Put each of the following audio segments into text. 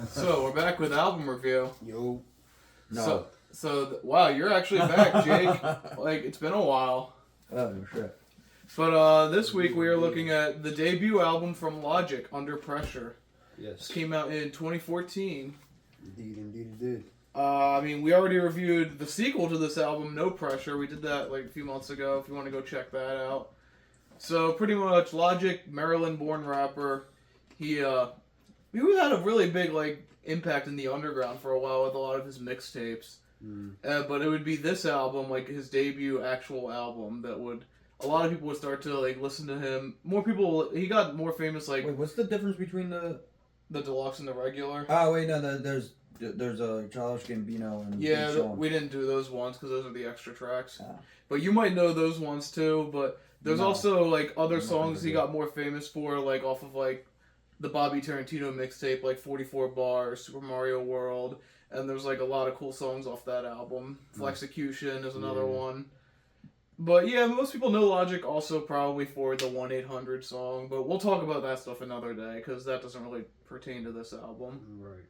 So we're back with album review. Yo. No. Wow, you're actually back, Jake. Like, it's been a while. Oh, shit. But this week we are looking at the debut album from Logic, Under Pressure. Yes. This came out in 2014. Indeed it did. I mean, we already reviewed the sequel to this album, No Pressure. We did that like a few months ago, if you want to go check that out. So, pretty much, Logic, Maryland-born rapper, he had a really big, like, impact in the underground for a while with a lot of his mixtapes. But it would be this album, like, his debut actual album, that would... A lot of people would start to, like, listen to him. More people... He got more famous, like... Wait, what's the difference between the deluxe and the regular? Oh, wait, no, there's a Childish Gambino and Yeah, Big Sean. we didn't do those ones because those are the extra tracks. Ah. But you might know those ones too. But there's also like other songs he got more famous for, like off of like the Bobby Tarantino mixtape, like 44 Bars, Super Mario World, and there's like a lot of cool songs off that album. Flexecution is another one. But yeah, most people know Logic also probably for the 1-800 song, but we'll talk about that stuff another day because that doesn't really pertain to this album. Right.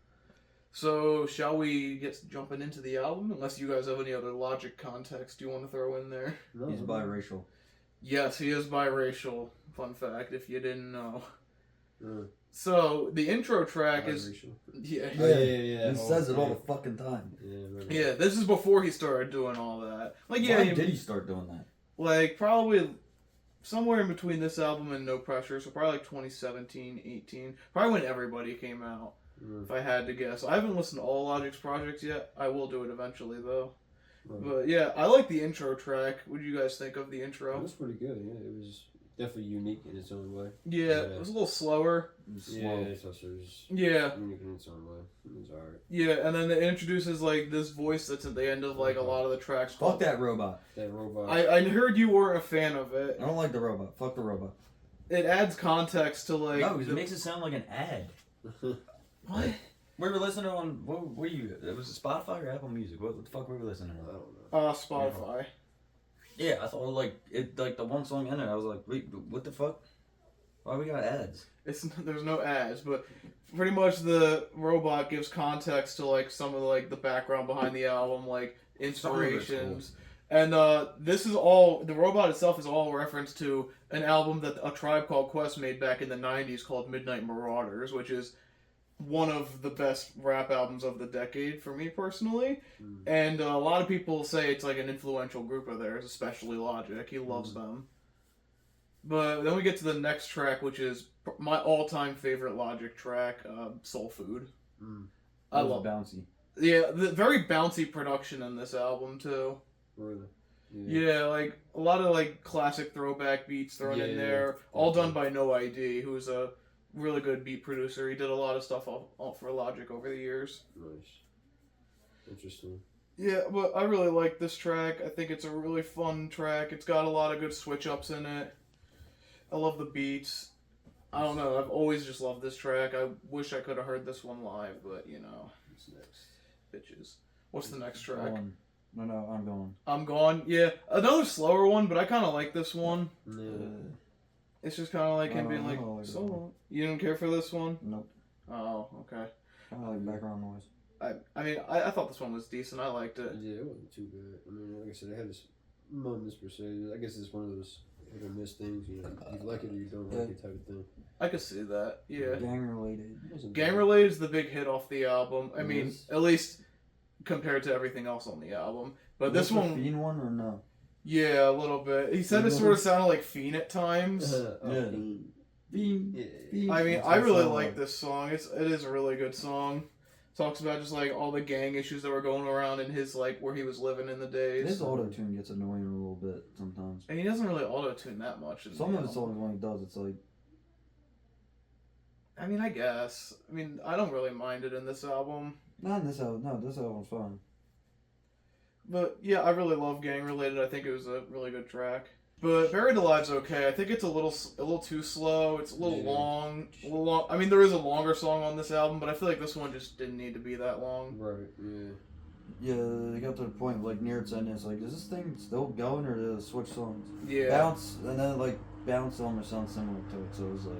So, shall we get jumping into the album? Unless you guys have any other Logic context you want to throw in there. No, He's biracial. Yes, he is biracial. Fun fact, if you didn't know. So, the intro track is... Yeah. He says it all the fucking time. Yeah, this is before he started doing all that. Like, yeah, Why did he start doing that? Like, probably somewhere in between this album and No Pressure, so probably like 2017, 18. Probably when Everybody came out. If I had to guess. I haven't listened to all Logic's projects yet. I will do it eventually, though. But yeah, I like the intro track. What do you guys think of the intro? It was pretty good, yeah. It was definitely unique in its own way. Yeah, it was a little slower. Yeah, it was Yeah. unique in its own way. It was alright. Yeah, and then it introduces like this voice that's at the end of like a lot of the tracks. Fuck that robot. That robot. I heard you weren't a fan of it. I don't like the robot. Fuck the robot. It adds context to like... No, it makes it sound like an ad. What? We were listening on, what were you, it was Spotify or Apple Music? What the fuck were we listening I on? don't know. Spotify. Yeah, I thought like the one song in it, I was like, wait, what the fuck? Why we got ads? There's no ads, but pretty much the robot gives context to like some of like the background behind the album, like inspirations. And this is all, the robot itself is all a reference to an album that A Tribe Called Quest made back in the 90s called Midnight Marauders, which is one of the best rap albums of the decade for me personally. And a lot of people say it's like an influential group of theirs, especially Logic. He loves them. But then we get to the next track, which is my all-time favorite Logic track, Soul Food. I love bouncy. Yeah, the very bouncy production in this album too. Really? Yeah, like a lot of like classic throwback beats thrown in there, all done by No ID, who's a really good beat producer. He did a lot of stuff all for Logic over the years. Nice. Interesting. Yeah, but I really like this track. I think it's a really fun track. It's got a lot of good switch ups in it. I love the beats. I don't know, I've always just loved this track. I wish I could have heard this one live, but you know. What's next? Bitches. What's the next track? No, I'm going. I'm Gone. Yeah, another slower one, but I kind of like this one. Yeah. It's just kind of like him being like, like so long. You didn't care for this one? Nope. Oh, okay. I like background noise. I mean, I thought this one was decent. I liked it. Yeah, it wasn't too bad. I mean, like I said, it had its moments per se. I guess it's one of those hit or miss things. You know, you like it or you don't like it type of thing. I could see that. Yeah. Gang related. Gang Related is the big hit off the album. I mean, at least compared to everything else on the album. But this one... the Fiend one or no? Yeah, a little bit. He said it sort of sounded like Fiend at times. Fiend. Yeah. I mean, I really like this song. It is a really good song. Talks about just like all the gang issues that were going around in his like where he was living in the days. His auto tune gets annoying a little bit sometimes. And he doesn't really auto tune that much. Some of his songs when he does, it's like. I mean, I guess. I mean, I don't really mind it in this album. Not in this album. No, this album's fun. But yeah, I really love Gang Related. I think it was a really good track. But Buried Alive's okay. I think it's a little too slow. It's a little long. I mean, there is a longer song on this album, but I feel like this one just didn't need to be that long. Right. Yeah. Yeah, they got to the point like near its end. It's like, is this thing still going or did it switch songs? Yeah. Bounce and then like Bounce almost sounds similar to it. So it was like,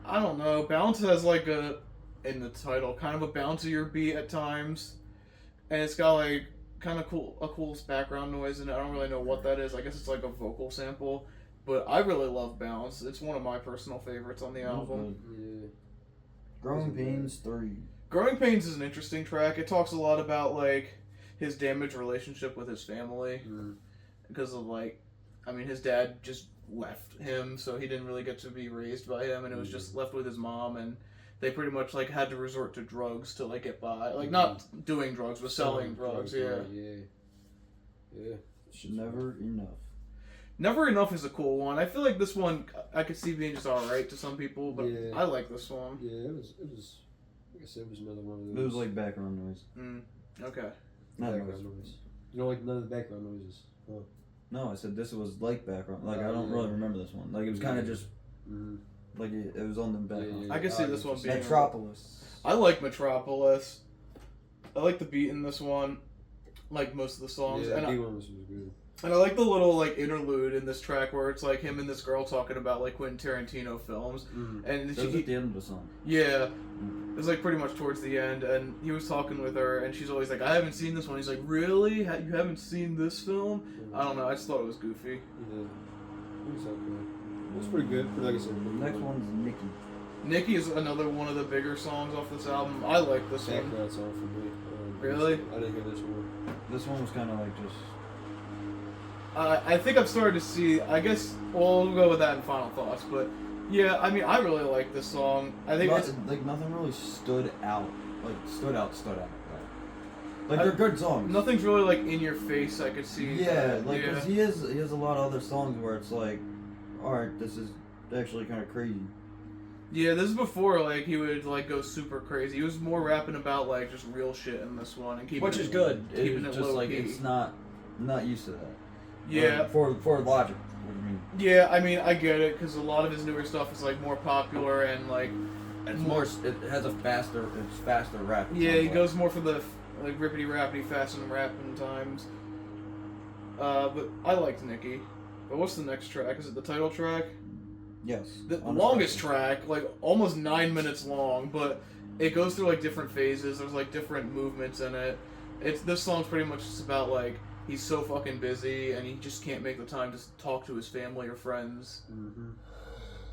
I don't know. Bounce has like a in the title, kind of a bouncier beat at times, and it's got like kind of cool background noise, and I don't really know what that is. I guess it's like a vocal sample, but I really love Bounce. It's one of my personal favorites on the album. Yeah. Growing Pains 3. Growing Pains is an interesting track. It talks a lot about like his damaged relationship with his family because of like, I mean, his dad just left him, so he didn't really get to be raised by him, and it was just left with his mom, and they pretty much like had to resort to drugs to like get by, like not doing drugs, but selling drugs. Yeah. Never enough. Never Enough is a cool one. I feel like this one I could see being just alright to some people, but I like this one. Yeah, it was. Like I said, it was another one of those. It was like background noise. Okay. Not background noise. You don't like none of the background noises. Huh. No, I said this was like background. Like I don't really remember this one. Like it was kind of just like it was on the background. I can see this one being Metropolis. I like Metropolis. I like the beat in this one, like most of the songs. Yeah, and the one was good. And I like the little like interlude in this track where it's like him and this girl talking about like Quentin Tarantino films, and That was at the end of the song. Yeah, it was like pretty much towards the end, and he was talking with her, and she's always like, "I haven't seen this one." He's like, "Really? You haven't seen this film?" I don't know. I just thought it was goofy. Yeah, it was okay. It was pretty good. Like I said, The next one's Nikki. Nikki is another one of the bigger songs off this album. I like this one. background song for me. Really? I didn't hear this one. This one was kind of like just. I think I've started to see. I guess we'll go with that in final thoughts, but yeah, I mean, I really like this song. I think it's like nothing really stood out. Like stood out. Like they're good songs. Nothing's really like in your face. I could see. Yeah, like 'cause he has a lot of other songs where it's like, all right, this is actually kind of crazy. Yeah, this is before like he would like go super crazy. He was more rapping about like just real shit in this one and keeping Which is good. Keeping It's it just low like key. it's not Used to that. Yeah. For Logic. What do you mean? Yeah, I mean I get it because a lot of his newer stuff is like more popular and like it's more. It has faster rap. yeah, he goes more for the like rippity rappity fast and rapping times. But I liked Nikki. But what's the next track? Is it the title track? Yes. The longest track, like almost 9 minutes long, but it goes through like different phases. There's like different movements in it. This song's pretty much just about like he's so fucking busy and he just can't make the time to talk to his family or friends.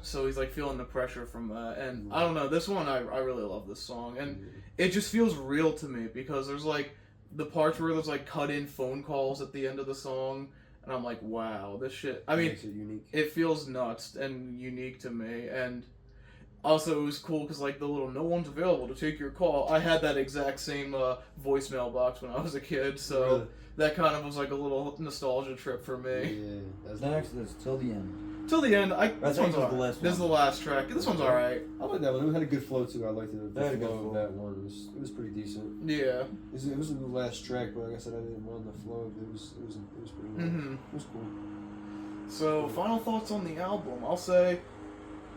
So he's like feeling the pressure from that. And I don't know, this one I really love this song, and it just feels real to me because there's like the parts where there's like cut in phone calls at the end of the song. And I'm like, wow, this shit. I mean, Makes it unique. It feels nuts and unique to me. And also, it was cool because, like, the little "no one's available to take your call." I had that exact same voicemail box when I was a kid, so Really? that kind of was like a little nostalgia trip for me. Yeah, that's The next is Till the End. Till the end, I this think one's it was alright. the last This is the one. last track. This one's alright. I like that one. It had a good flow too. I liked the Had a good flow of flow. that one. It was pretty decent. Yeah. It was in the last track, but like I said, I didn't mind the flow. It was pretty nice. Mm-hmm. It was cool. So, final thoughts on the album. I'll say,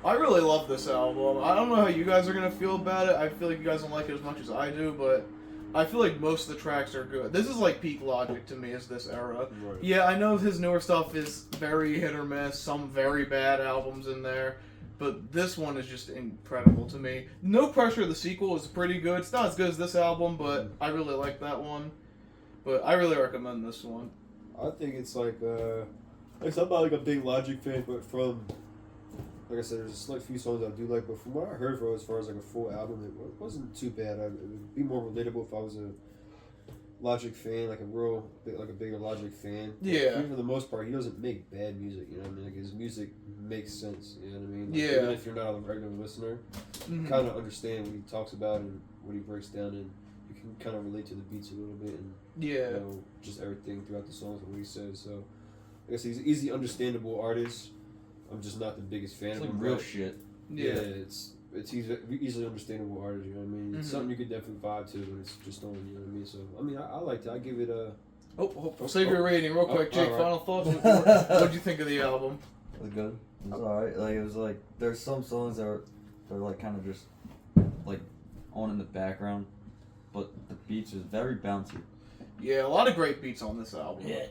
I really love this album. I don't know how you guys are gonna feel about it. I feel like you guys don't like it as much as I do, but I feel like most of the tracks are good. This is like peak Logic to me, is this era. Right. Yeah, I know his newer stuff is very hit or miss, some very bad albums in there, but this one is just incredible to me. No Pressure, the sequel, is pretty good. It's not as good as this album, but I really like that one. But I really recommend this one. I think it's like I'm not like a big Logic fan, but from like I said, there's a select few songs I do like, but from what I heard for as far as like a full album, it wasn't too bad. It would be more relatable if I was a Logic fan, like a bigger Logic fan. Yeah. But for the most part, he doesn't make bad music. You know what I mean? Like his music makes sense. You know what I mean? Like, Yeah. Even if you're not a regular listener, you kind of understand what he talks about and what he breaks down, and you can kind of relate to the beats a little bit and Yeah. you know, just everything throughout the songs and what he says. So I guess he's an easy, understandable artist. I'm just not the biggest fan It's of like him. real but shit. Yeah. it's easily understandable artist. You know what I mean? It's Mhm. something you could definitely vibe to when it's just on. You know what I mean? So I mean, I liked it. I give it a. Save your rating real quick, Jake. alright. Final thoughts. What'd you think of the album? It was good. It was alright. Like it was like there's some songs that are they're like kind of just like on in the background, but the beats is very bouncy. Yeah, a lot of great beats on this album. Yeah,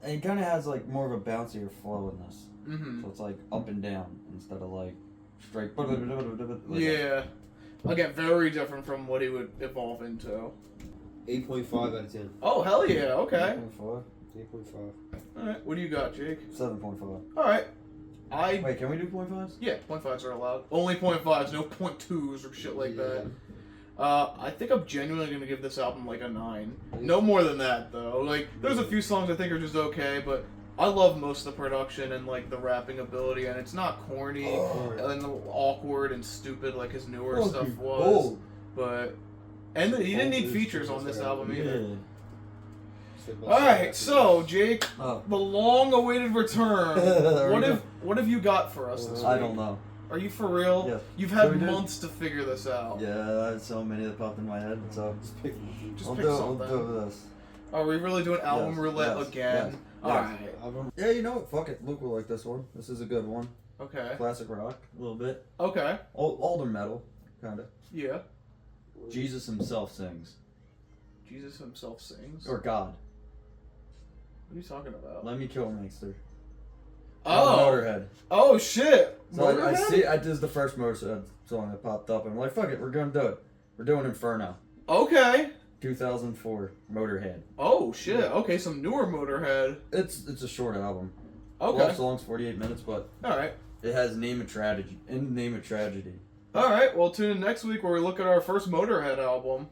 it kind of has like more of a bouncier flow in this. Mm-hmm. So it's like up and down instead of like straight. Like Yeah. Again, very different from what he would evolve into. 8.5 out of 10. Oh, hell yeah, okay. 8.5. 8.5. Alright, what do you got, Jake? 7.5. Alright. Wait, can we do 0.5s? Yeah, 0.5s are allowed. Only 0.5s, no 0.2s or shit like that. I think I'm genuinely gonna give this album like a 9. No more than that though. Like, there's a few songs I think are just okay, but I love most of the production and like the rapping ability, and it's not corny and awkward and stupid like his newer stuff was. But he didn't need features on this album either. Alright, so Jake, the long-awaited return. What have you got for us this week? I don't know. Are you for real? Yes. You've had months to figure this out. Yeah, I had so many that popped in my head, so Just pick Just we'll pick something. do this. Are we really doing album roulette again? Yes. Alright. Yeah, you know what? Fuck it. Luke will like this one. This is a good one. Okay. Classic rock, a little bit. Okay. Older metal, kinda. Yeah. Jesus himself sings. Jesus himself sings. Or God. What are you talking about? Let me kill Mangster. Oh. Motorhead. Oh shit. So I Motorhead? this is the first Motorhead song that popped up, and I'm like, fuck it, we're gonna do it. We're doing Inferno. Okay. 2004 Motorhead. Oh shit. Okay, some newer Motorhead. It's a short album. Okay. 12 songs, 48 minutes, but Alright. it has Name of Tragedy. In Name of Tragedy. Alright, well tune in next week where we look at our first Motorhead album.